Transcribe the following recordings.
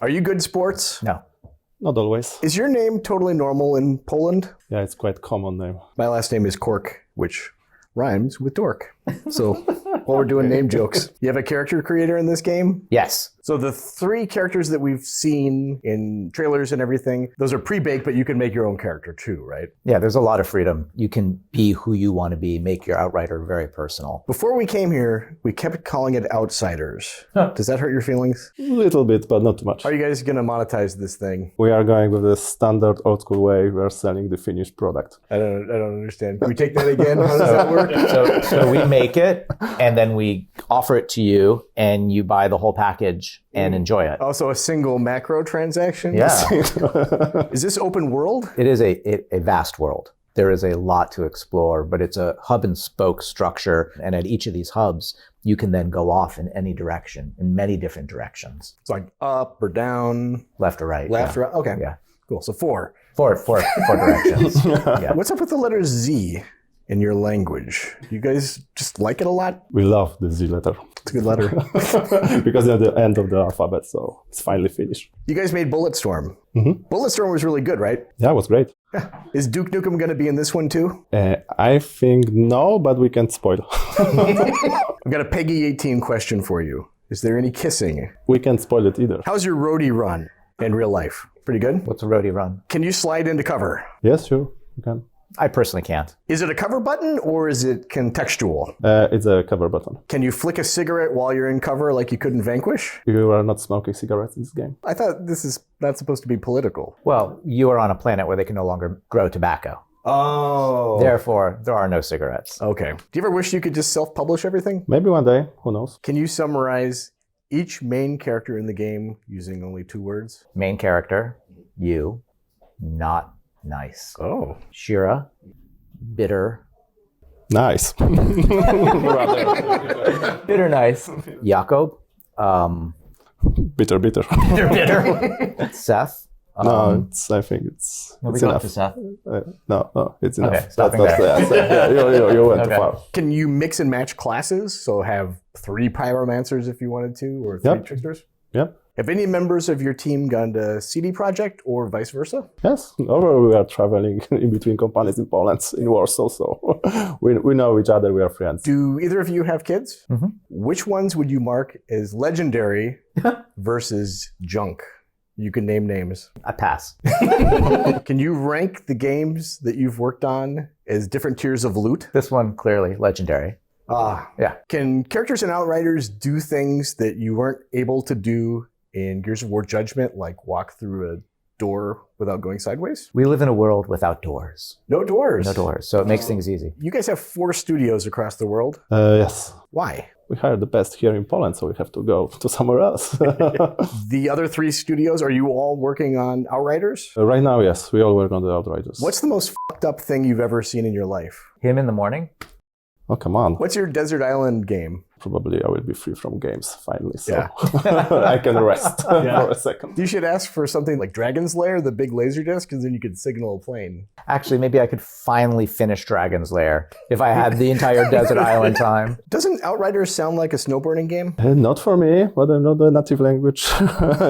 Are you good sports? No. Not always. Is your name totally normal in Poland? Yeah, it's quite common name. My last name is Cork, which rhymes with dork. So while we're doing name jokes, you have a character creator in this game? Yes. So the 3 characters that we've seen in trailers and everything, those are pre-baked, but you can make your own character too, right? Yeah, there's a lot of freedom. You can be who you want to be, make your Outrider very personal. Before we came here, we kept calling it Outsiders. Does that hurt your feelings? A little bit, but not too much. How are you guys going to monetize this thing? We are going with the standard old school way. We are selling the finished product. I don't understand. Can we take that again? How does that work? So we make it, and then we offer it to you, and you buy the whole package and enjoy it. Also a single macro transaction? Yeah. Is this open world? It is a vast world. There is a lot to explore, but it's a hub and spoke structure. And at each of these hubs, you can then go off in any direction, in many different directions. It's like up or down, Left or right. left or right. Okay. Yeah. Cool. So 4. Four directions. Yeah. What's up with the letter Z in your language? You guys just like it a lot? We love the Z letter. It's a good letter. Because they're the end of the alphabet, so it's finally finished. You guys made Bulletstorm. Mm-hmm. Bulletstorm was really good, right? Yeah, it was great. Is Duke Nukem going to be in this one too? I think no, but we can't spoil. I've got a Peggy 18 question for you. Is there any kissing? We can't spoil it either. How's your roadie run in real life? Pretty good? What's a roadie run? Can you slide into cover? Yes, sure, you can. I personally can't. Is it a cover button or is it contextual? It's a cover button. Can you flick a cigarette while you're in cover like you could in Vanquish? You are not smoking cigarettes in this game. I thought this is not supposed to be political. Well, you are on a planet where they can no longer grow tobacco. Oh. Therefore, there are no cigarettes. Okay. Do you ever wish you could just self-publish everything? Maybe one day, who knows? Can you summarize each main character in the game using only 2 words? Main character, you, not nice. Oh. Shira, bitter. Nice. Bitter nice. Jakob, bitter. bitter. Seth. No, I think it's Nobody enough. to Seth. No, it's enough. Okay, stopping there. Yeah, you went Okay. too far. Can you mix and match classes? So have 3 pyromancers if you wanted to, or 3 Yep. tricksters? Yep. Have any members of your team gone to CD Projekt or vice versa? Yes, over we are traveling in between companies in Poland, in Warsaw, so we know each other, we are friends. Do either of you have kids? Mm-hmm. Which ones would you mark as legendary versus junk? You can name names. I pass. Can you rank the games that you've worked on as different tiers of loot? This one, clearly, legendary. Yeah. Can characters in Outriders do things that you weren't able to do in Gears of War Judgment, like walk through a door without going sideways? We live in a world without doors. No doors. No doors, so it makes things easy. You guys have 4 studios across the world. Yes, Why? we hire the best here in Poland, so we have to go to somewhere else. The other 3 studios, are you all working on Outriders? Right now, yes, we all work on the Outriders. What's the most fucked up thing you've ever seen in your life? Him in the morning? Oh, come on. What's your Desert Island game? Probably I will be free from games, finally, so Yeah. I can rest for a second. You should ask for something like Dragon's Lair, the big laser disc, because then you could signal a plane. Actually, maybe I could finally finish Dragon's Lair if I had the entire desert island time. Doesn't Outriders sound like a snowboarding game? Not for me, but I'm not a native language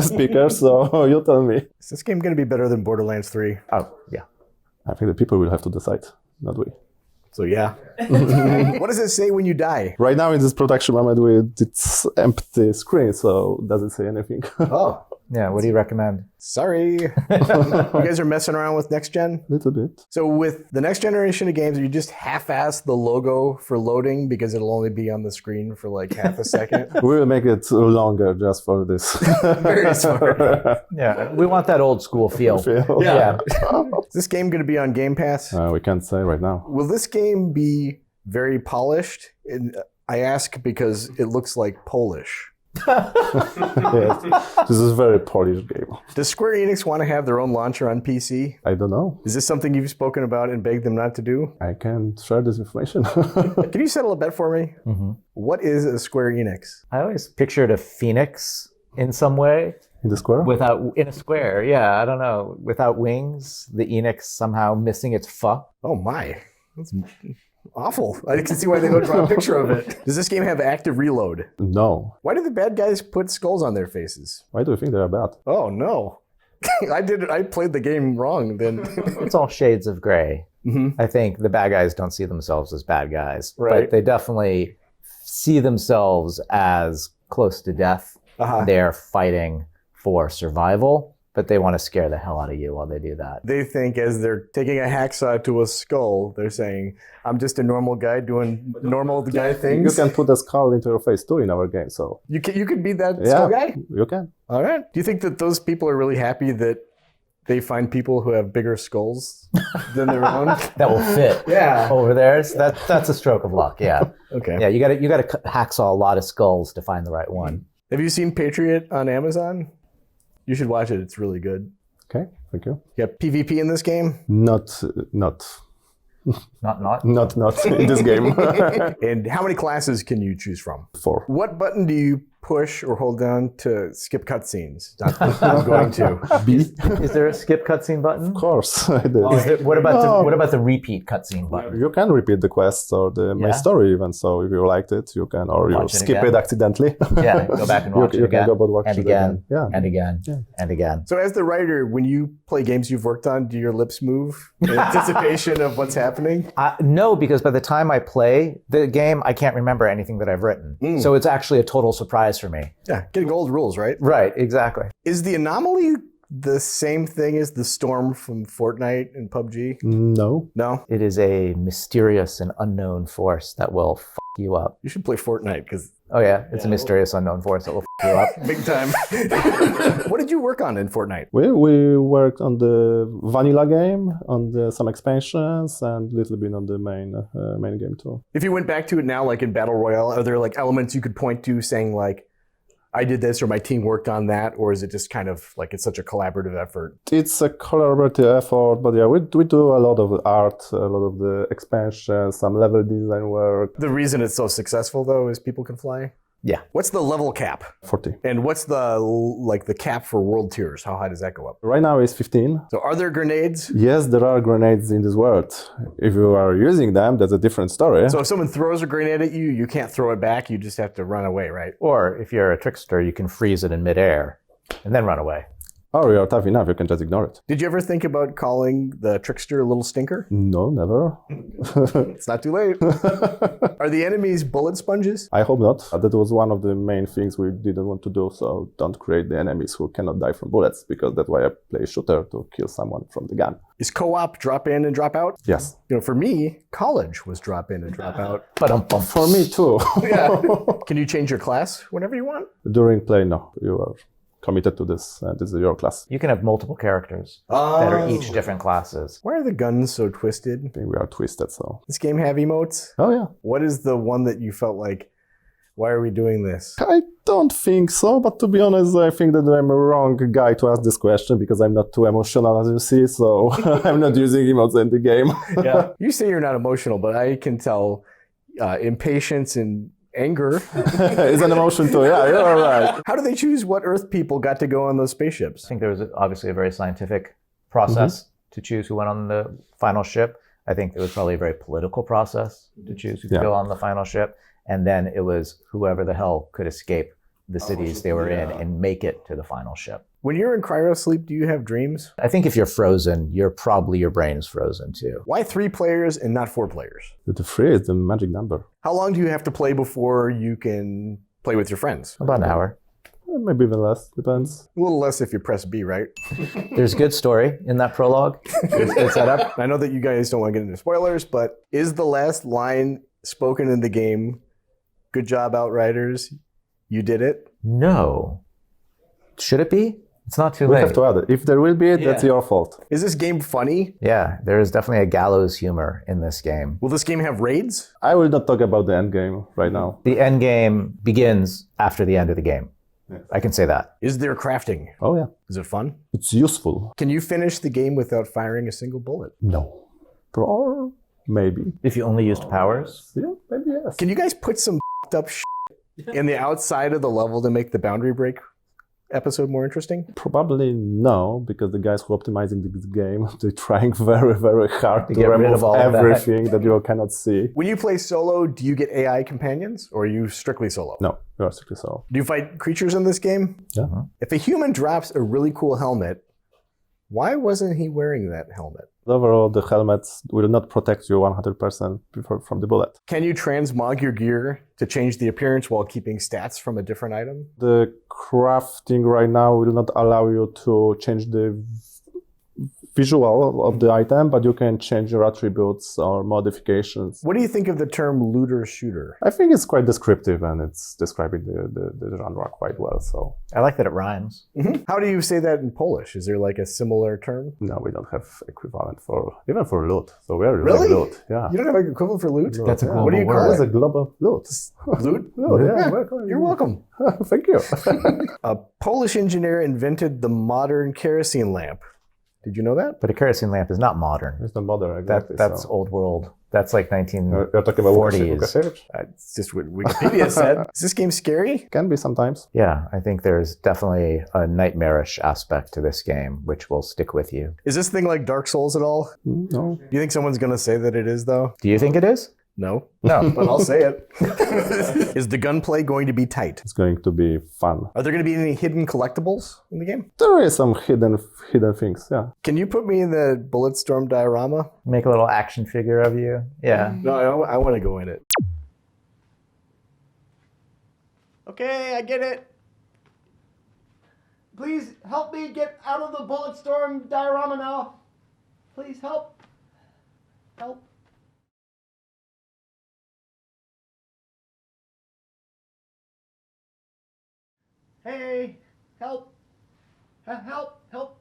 speaker, so you tell me. Is this game going to be better than Borderlands 3? Oh, yeah. I think the people will have to decide, not we. So yeah. What does it say when you die? Right now in this production moment, it's empty screen, so it doesn't say anything. Oh, Yeah, what do you recommend? sorry. You guys are messing around with next gen? Little bit. So with the next generation of games, you just half-ass the logo for loading because it'll only be on the screen for like half a second? We will make it longer just for this. Very smart. Yeah, we want that old school feel. Yeah. Is this game going to be on Game Pass? We can't say right now. Will this game be very polished? And I ask because it looks like Polish. Yes. This is a very Polish game. Does Square Enix want to have their own launcher on PC? I don't know. Is this something you've spoken about and begged them not to do? I can share this information. Can you settle a bet for me? Mm-hmm. What is a Square Enix? I always pictured a phoenix in some way. In the square? In a square, yeah, I don't know. Without wings, the Enix somehow missing its fa. Oh my. That's Awful. I can see why they don't draw a picture of it. Does this game have active reload? No. Why do the bad guys put skulls on their faces? Why do you think they are bad? Oh, no. I played the game wrong then. It's all shades of gray. Mm-hmm. I think the bad guys don't see themselves as bad guys, Right. but they definitely see themselves as close to death. Uh-huh. They're fighting for survival, but they want to scare the hell out of you while they do that. They think as they're taking a hacksaw to a skull, they're saying, I'm just a normal guy doing normal guy things. You can put a skull into your face too in our game, so You could be that skull guy? you can. All right. Do you think that those people are really happy that they find people who have bigger skulls than their own? That will fit Yeah. over theirs. That's a stroke of luck. Yeah, Okay. yeah. You got to hacksaw a lot of skulls to find the right one. Have you seen Patriot on Amazon? You should watch it. It's really good. Okay, thank you. You got PvP in this game? Not Not. in this game. And how many classes can you choose from? 4. What button do you push or hold down to skip cutscenes? I'm going to. B. Is there a skip cutscene button? Of course, I did. What about the repeat cutscene button? You can repeat the quests or the main Yeah? story even. So if you liked it, you can, or you Watch it skip again. it accidentally. Yeah, go back and watch it you again, can go back watch and it again, Yeah. and again, and again. So as the writer, when you play games you've worked on, do your lips move in anticipation of what's happening? No, because by the time I play the game, I can't remember anything that I've written. So it's actually a total surprise for me. Yeah, getting old rules, right? Right, exactly. Is the anomaly the same thing as the storm from Fortnite and PUBG? No. No? It is a mysterious and unknown force that will f*** you up. You should play Fortnite because Oh yeah, it's a mysterious unknown force that will f*** you up. big time. What did you work on in Fortnite? We worked on the vanilla game, on some expansions, and a little bit on the main game too. If you went back to it now, like in Battle Royale, are there like elements you could point to saying like, I did this or my team worked on that? Or is it just kind of like it's such a collaborative effort? It's a collaborative effort, but yeah, we do a lot of the art, a lot of the expansions, some level design work. The reason it's so successful though is people can fly? Yeah. What's the level cap? 40. And what's the cap for world tiers? How high does that go up? Right now it's 15. So are there grenades? Yes, there are grenades in this world. If you are using them, that's a different story. So if someone throws a grenade at you, you can't throw it back. You just have to run away, right? Or if you're a trickster, you can freeze it in midair and then run away. Or you're tough enough, you can just ignore it. Did you ever think about calling the trickster a little stinker? No, never. It's not too late. Are the enemies bullet sponges? I hope not. That was one of the main things we didn't want to do. So don't create the enemies who cannot die from bullets, because that's why I play shooter, to kill someone from the gun. Is co-op drop in and drop out? Yes. You know, for me, college was drop in and drop out. But For me too. Yeah. Can you change your class whenever you want? During play, no. You are committed to this. This is your class. you can have multiple characters that are each different classes. Why are the guns so twisted? I think we are twisted, so. This game have emotes? Oh, yeah. What is the one that you felt like, why are we doing this? I don't think so, but to be honest, I think that I'm a wrong guy to ask this question, because I'm not too emotional, as you see, so I'm not using emotes in the game. Yeah. You say you're not emotional, but I can tell impatience and anger. It's an emotion too, yeah, you're right. How do they choose what Earth people got to go on those spaceships? I think there was obviously a very scientific process to choose who went on the final ship. I think it was probably a very political process to choose who could go on the final ship. And then it was whoever the hell could escape the cities they were in and make it to the final ship. When you're in cryosleep, do you have dreams? I think if you're frozen, your brain is frozen too. Why 3 players and not 4 players? The 3 is the magic number. How long do you have to play before you can play with your friends? About an hour. Maybe even less, depends. A little less if you press B, right? There's good story in that prologue. It's good setup. I know that you guys don't want to get into spoilers, but is the last line spoken in the game, "Good job, Outriders, you did it"? No. Should it be? It's not too We late. have to add it. If there will be it, that's your fault. Is this game funny? Yeah, there is definitely a gallows humor in this game. Will this game have raids? I will not talk about the end game right now. The end game begins after the end of the game. I can say that. Is there crafting? Oh, yeah. Is it fun? It's useful. Can you finish the game without firing a single bullet? No. Or maybe. If you only used powers. Yeah, maybe yes. Can you guys put some up shit in the outside of the level to make the boundary break episode more interesting? Probably no, because the guys who are optimizing this game, they're trying very, very hard to get rid remove of all of that. everything that you cannot see. When you play solo, do you get AI companions or are you strictly solo? No, you are strictly solo. Do you fight creatures in this game? Yeah. If a human drops a really cool helmet, why wasn't he wearing that helmet? Overall, the helmets will not protect you 100% from the bullet. Can you transmog your gear to change the appearance while keeping stats from a different item? The crafting right now will not allow you to change the visual of the item, but you can change your attributes or modifications. What do you think of the term looter shooter? I think it's quite descriptive and it's describing the genre quite well. So I like that it rhymes. How do you say that in Polish? Is there like a similar term? no, we don't have equivalent for even for loot. So we are Really? loot. Yeah. You don't have an equivalent for loot? That's a Yeah. global What do you call word. It's a global loot. Loot? Loot, yeah. You're welcome. Thank you. A Polish engineer invented the modern kerosene lamp. Did you know that? But a kerosene lamp is not modern. It's not modern, exactly. That's so. old world. That's like You're talking about 1940s. Łukasiewicz? It's just what Wikipedia said. Is this game scary? Can be sometimes. Yeah, I think there's definitely a nightmarish aspect to this game, which will stick with you. Is this thing like Dark Souls at all? No. Do you think someone's going to say that it is, though? Do you think it is? No. No. But I'll say it. Is the gunplay going to be tight? It's going to be fun. Are there going to be any hidden collectibles in the game? There is some hidden things, yeah. Can you put me in the Bulletstorm diorama? Make a little action figure of you. Yeah. No, I want to go in it. Okay, I get it. Please help me get out of the Bulletstorm diorama now. Please help. Help. Hey, help. Help, help.